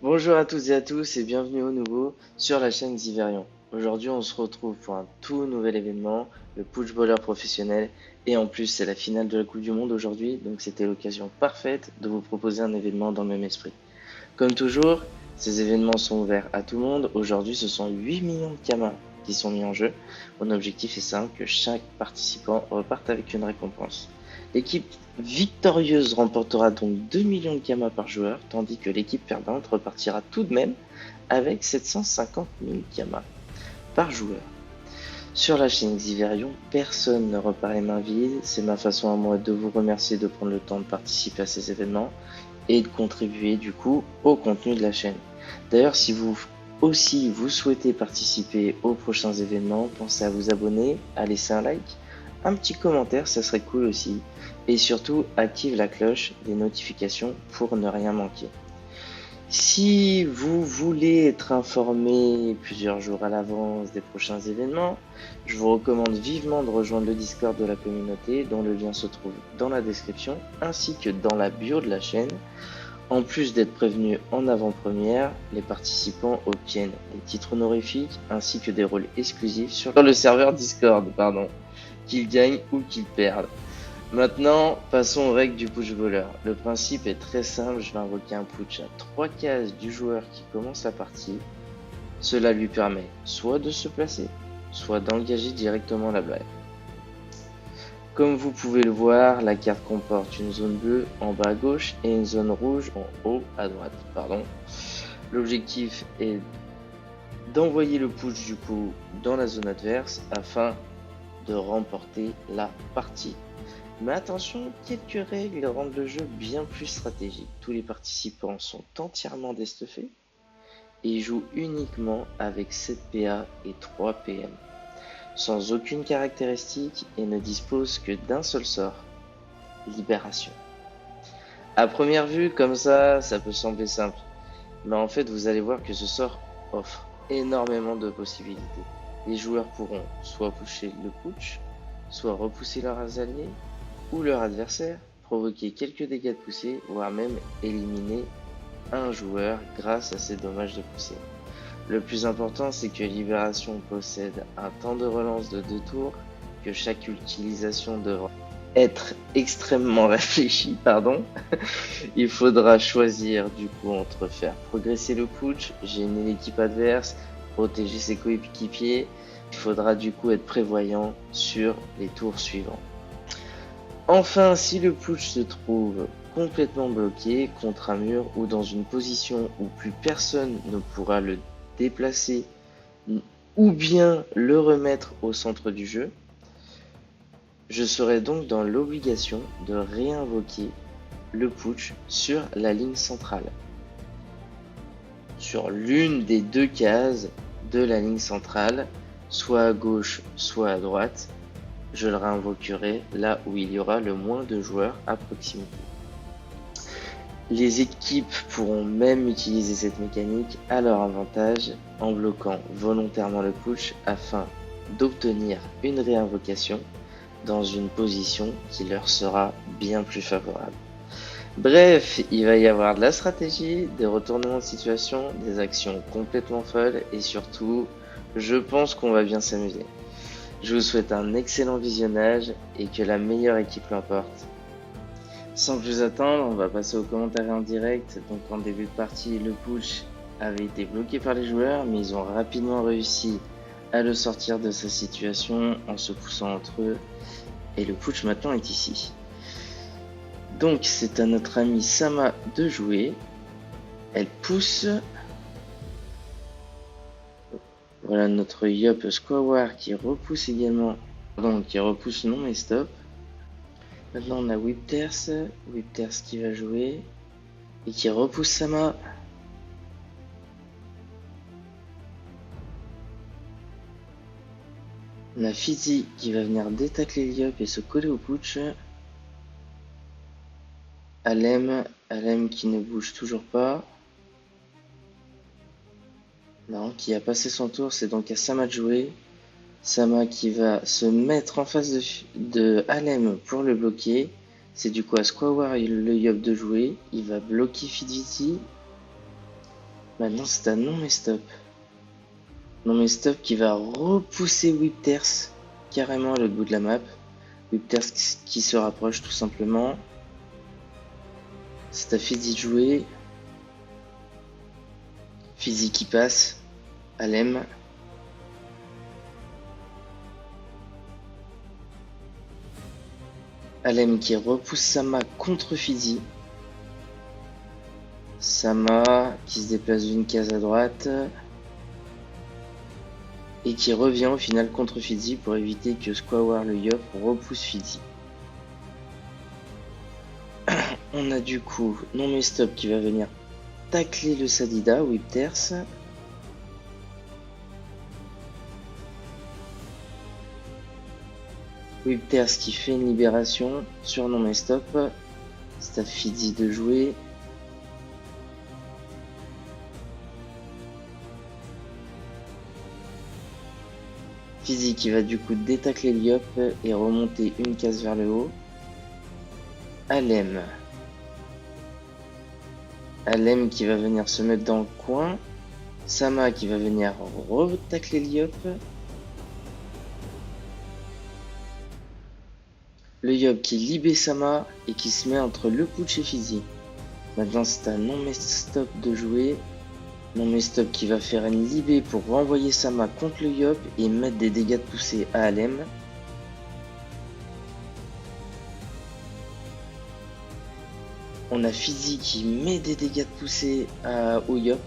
Bonjour à toutes et à tous et bienvenue au nouveau sur la chaîne Xiverion. Aujourd'hui on se retrouve pour un tout nouvel événement, le Push Bowler professionnel, et en plus c'est la finale de la Coupe du Monde aujourd'hui, donc c'était l'occasion parfaite de vous proposer un événement dans le même esprit. Comme toujours, ces événements sont ouverts à tout le monde. Aujourd'hui ce sont 8 millions de kamas qui sont mis en jeu. Mon objectif est simple, que chaque participant reparte avec une récompense. L'équipe victorieuse remportera donc 2 millions de kamas par joueur, tandis que l'équipe perdante repartira tout de même avec 750 000 kamas par joueur. Sur la chaîne Xiverion, personne ne repart les mains vides. C'est ma façon à moi de vous remercier de prendre le temps de participer à ces événements et de contribuer du coup au contenu de la chaîne. D'ailleurs, si vous aussi vous souhaitez participer aux prochains événements, pensez à vous abonner, à laisser un like, un petit commentaire, ça serait cool aussi. Et surtout, active la cloche des notifications pour ne rien manquer. Si vous voulez être informé plusieurs jours à l'avance des prochains événements, je vous recommande vivement de rejoindre le Discord de la communauté dont le lien se trouve dans la description ainsi que dans la bio de la chaîne. En plus d'être prévenus en avant-première, les participants obtiennent des titres honorifiques ainsi que des rôles exclusifs sur le serveur Discord, qu'ils gagnent ou qu'ils perdent. Maintenant, passons aux règles du push bowler. Le principe est très simple, je vais invoquer un putsch à 3 cases du joueur qui commence la partie. Cela lui permet soit de se placer, soit d'engager directement la blague. Comme vous pouvez le voir, la carte comporte une zone bleue en bas à gauche et une zone rouge en haut à droite. L'objectif est d'envoyer le push du coup dans la zone adverse afin de remporter la partie. Mais attention, quelques règles rendent le jeu bien plus stratégique. Tous les participants sont entièrement destuffés et jouent uniquement avec 7 PA et 3 PM, sans aucune caractéristique et ne disposent que d'un seul sort, Libération. À première vue, comme ça peut sembler simple, mais en fait vous allez voir que ce sort offre énormément de possibilités. Les joueurs pourront soit pusher le putsch, soit repousser leurs alliés ou leur adversaire, provoquer quelques dégâts de poussée, voire même éliminer un joueur grâce à ces dommages de poussée. Le plus important, c'est que Libération possède un temps de relance de 2 tours, que chaque utilisation devra être extrêmement réfléchie, Il faudra choisir du coup entre faire progresser le putsch, gêner l'équipe adverse, protéger ses coéquipiers. Il faudra du coup être prévoyant sur les tours suivants. Enfin, si le putsch se trouve complètement bloqué contre un mur ou dans une position où plus personne ne pourra le déplacer ou bien le remettre au centre du jeu, je serai donc dans l'obligation de réinvoquer le putsch sur la ligne centrale, sur l'une des 2 cases de la ligne centrale, soit à gauche, soit à droite. Je le réinvoquerai là où il y aura le moins de joueurs à proximité. Les équipes pourront même utiliser cette mécanique à leur avantage en bloquant volontairement le push afin d'obtenir une réinvocation dans une position qui leur sera bien plus favorable. Bref, il va y avoir de la stratégie, des retournements de situation, des actions complètement folles et surtout, je pense qu'on va bien s'amuser. Je vous souhaite un excellent visionnage et que la meilleure équipe l'emporte. Sans plus attendre, on va passer aux commentaires en direct. Donc en début de partie, le push avait été bloqué par les joueurs, mais ils ont rapidement réussi à le sortir de sa situation en se poussant entre eux. Et le push maintenant est ici. Donc c'est à notre amie Sama de jouer. Elle pousse. Voilà notre Yop Squawar qui repousse également. Pardon, qui repousse non mais stop. Maintenant on a Whipters qui va jouer et qui repousse Sama. On a Fizzy qui va venir détacler Liop et se coller au putsch. Alem qui ne bouge toujours pas. Non, qui a passé son tour, c'est donc à Sama de jouer. Sama qui va se mettre en face de Alem pour le bloquer. C'est du coup à Squawar et le Yop de jouer. Il va bloquer Fizzy. Maintenant, c'est à non mais stop. Non mais stop qui va repousser Whipters carrément à l'autre bout de la map. Whipters qui se rapproche tout simplement. C'est à Fizzy de jouer. Fizzy qui passe. Alem. Alem qui repousse Sama contre Fizzy. Sama qui se déplace d'une case à droite. Et qui revient au final contre Fizzy pour éviter que Squawar le Yop repousse Fizzy. On a du coup non mais stop qui va venir tacler le Sadida, Whipters. Whipters qui fait une libération sur non mais stop. C'est à Fizzy de jouer. Fizzy qui va du coup détacler le Yop et remonter une case vers le haut. Alem. Alem qui va venir se mettre dans le coin. Sama qui va venir retacler le Yop. Le Yop qui libère Sama et qui se met entre le Pooch et Fizzy. Maintenant c'est à non mais stop de jouer. Non mais stop qui va faire une libé pour renvoyer Sama contre le Yop et mettre des dégâts de poussée à Alem. On a Fizzy qui met des dégâts de poussée au Yop,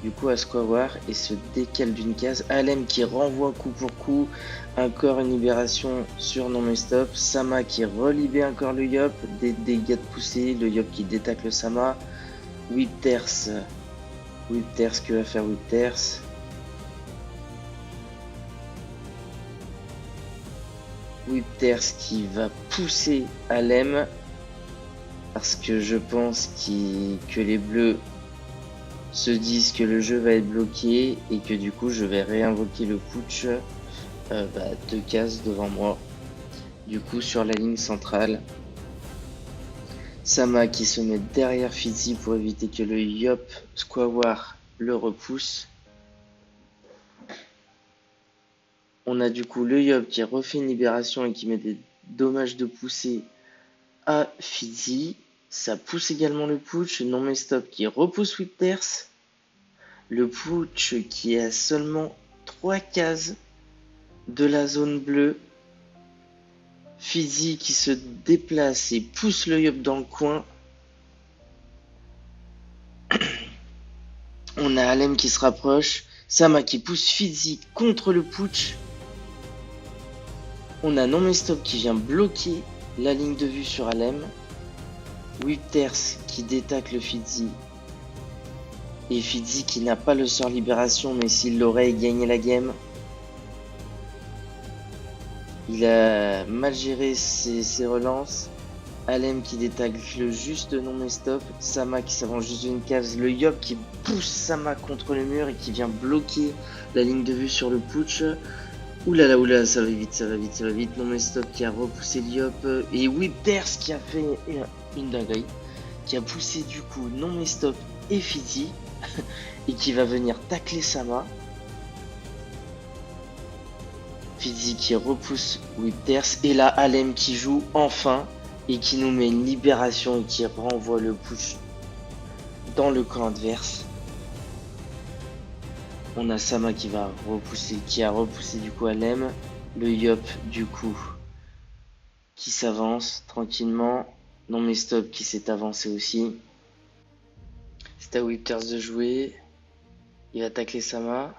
du coup à Squawar, et se décale d'une case. Alem qui renvoie coup pour coup, encore une libération sur non mais stop. Sama qui relibère encore le Yop, des dégâts de poussée, le Yop qui détacle Sama. Whipters, que va faire Whipters? Whipters qui va pousser Alem. Parce que je pense que les bleus se disent que le jeu va être bloqué et que du coup je vais réinvoquer le putsch 2 cases devant moi. Du coup sur la ligne centrale. Sama qui se met derrière Fizzy pour éviter que le Yop Squawar le repousse. On a du coup le Yop qui refait une libération et qui met des dommages de poussée à Fizzy. Ça pousse également le putsch, non mais stop qui repousse Whipters. Le putsch qui est à seulement 3 cases de la zone bleue. Fizzy qui se déplace et pousse le Yop dans le coin. On a Alem qui se rapproche. Sama qui pousse Fizzy contre le putsch. On a non mais stop qui vient bloquer la ligne de vue sur Alem. Whipters qui détacle Fizzy. Et Fizzy qui n'a pas le sort libération, mais s'il l'aurait, il gagnait la game. Il a mal géré ses relances. Alem qui détacle le juste non mais stop. Sama qui s'avance juste d'une case. Le Yop qui pousse Sama contre le mur et qui vient bloquer la ligne de vue sur le putsch. Oulala, oulala, ça va vite, ça va vite, ça va vite. Non mais stop qui a repoussé le Yop. Et Whipters qui a fait une dinguerie. Qui a poussé du coup non mais stop et Fizzy. Et qui va venir tacler Sama. Fizzy qui repousse Whipters. Et là Alem qui joue enfin. Et qui nous met une libération et qui renvoie le push dans le camp adverse. On a Sama qui va repousser, qui a repoussé du coup Alem. Le Yop du coup qui s'avance tranquillement. Non mais stop qui s'est avancé aussi. C'est à Whipters de jouer. Il va tacler Sama.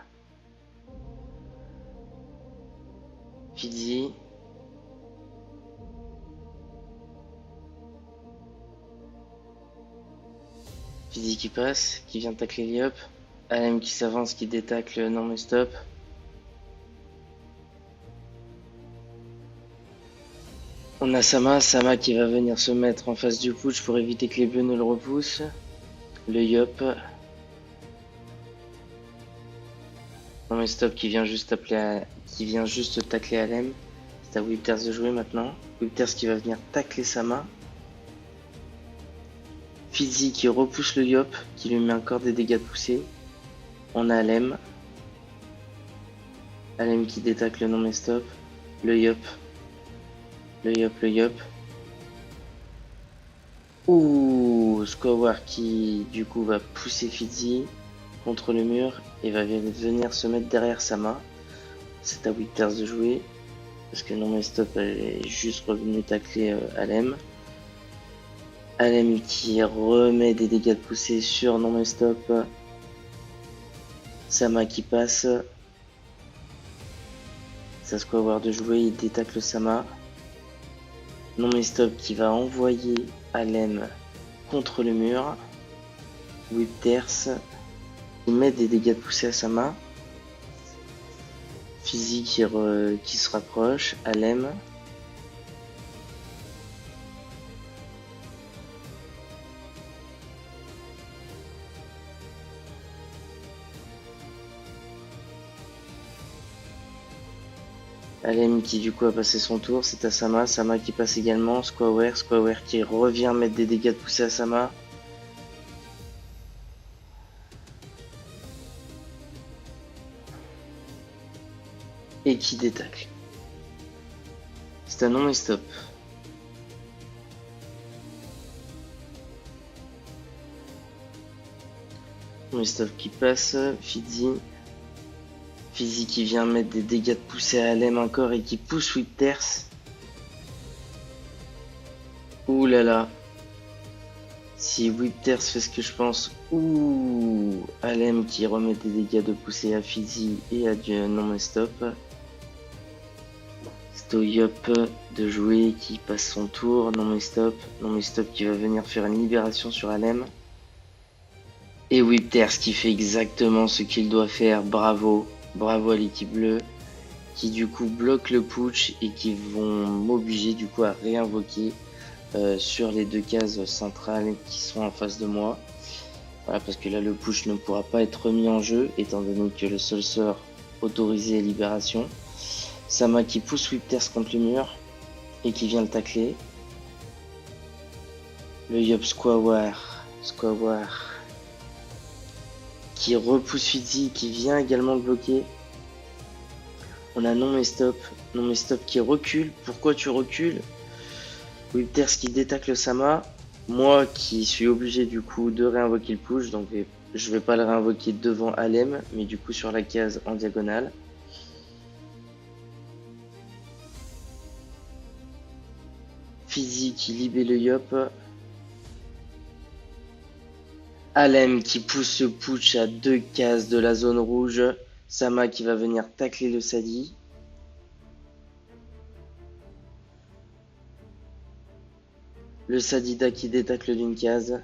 Fizzy. Fizzy qui passe, qui vient tacler Yop. Alem qui s'avance, qui détacle non mais stop. On a Sama qui va venir se mettre en face du putsch pour éviter que les bleus ne le repoussent. Le Yop. Non mais stop qui vient juste tacler Alem. C'est à Whipters de jouer maintenant. Whipters qui va venir tacler Sama. Fizzy qui repousse le Yop, qui lui met encore des dégâts de poussée. On a Alem. Alem qui détaque le non mais stop. Le Yop. Le Yop, le Yop. Ouh, Squawar qui du coup va pousser Fizzy contre le mur et va venir se mettre derrière Sama. C'est à Withers de jouer parce que non mais stop elle est juste revenue tacler Alem. Alem qui remet des dégâts de poussée sur non mais stop. Sama qui passe. Ça Squawar de jouer, il détacle Sama. Non mais stop qui va envoyer Alem contre le mur. Withers qui met des dégâts de poussée à Sama. Fizzy qui se rapproche. Alem. Alem qui du coup a passé son tour, c'est à Sama, Sama qui passe également, Squawar qui revient mettre des dégâts de poussée à Sama. Et qui détacle. C'est un non mais stop. Non mais stop qui passe, Fizzy. Fizzy qui vient mettre des dégâts de poussée à Alem encore et qui pousse Withers. Ouh là là. Si Withers fait ce que je pense, ouh, Alem qui remet des dégâts de poussée à Fizzy et à non mais stop. C'est au Yop de jouer qui passe son tour, non mais stop qui va venir faire une libération sur Alem. Et Withers qui fait exactement ce qu'il doit faire, bravo à l'équipe bleue, qui du coup bloque le putsch et qui vont m'obliger du coup à réinvoquer sur les deux cases centrales qui sont en face de moi. Voilà, parce que là le push ne pourra pas être remis en jeu étant donné que le seul sort autorisé est libération. Sama qui pousse Withers contre le mur et qui vient le tacler. Le Yop Squawar qui repousse Fizzy, qui vient également le bloquer. On a non mais stop qui recule. Pourquoi tu recules? Withers qui détacle Sama. Moi qui suis obligé du coup de réinvoquer le push, donc je vais pas le réinvoquer devant Alem, mais du coup sur la case en diagonale. Fizzy qui libère le Yop. Alem qui pousse ce putsch à 2 cases de la zone rouge. Sama qui va venir tacler le Sadi. Le Sadida qui détacle d'une case.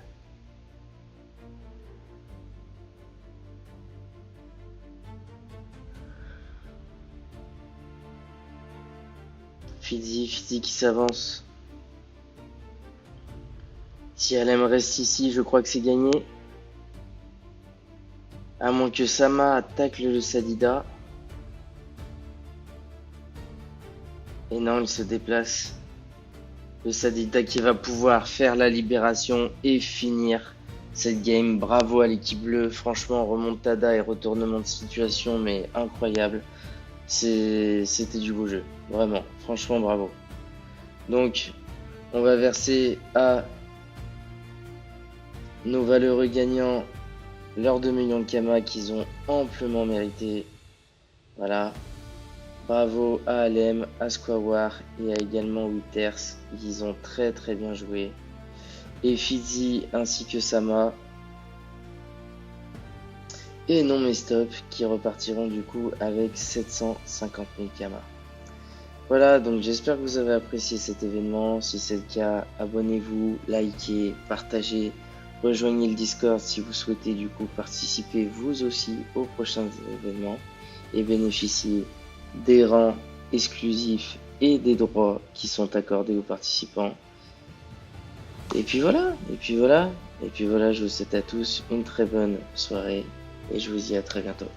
Fizzy qui s'avance. Si Alem reste ici, je crois que c'est gagné. À moins que Sama attaque le Sadida. Et non, il se déplace. Le Sadida qui va pouvoir faire la libération et finir cette game. Bravo à l'équipe bleue. Franchement, remontada et retournement de situation, mais incroyable. C'était du beau jeu. Vraiment. Franchement, bravo. Donc, on va verser à nos valeureux gagnants leurs 2 millions de Kama qu'ils ont amplement mérité. Voilà. Bravo à Alem, à Squawar et à également Withers. Ils ont très bien joué. Et Fizzy ainsi que Sama. Et non mais stop qui repartiront du coup avec 750 000 Kama. Voilà, donc j'espère que vous avez apprécié cet événement. Si c'est le cas, abonnez-vous, likez, partagez. Rejoignez le Discord si vous souhaitez du coup participer vous aussi aux prochains événements et bénéficier des rangs exclusifs et des droits qui sont accordés aux participants. Et puis voilà, je vous souhaite à tous une très bonne soirée et je vous dis à très bientôt.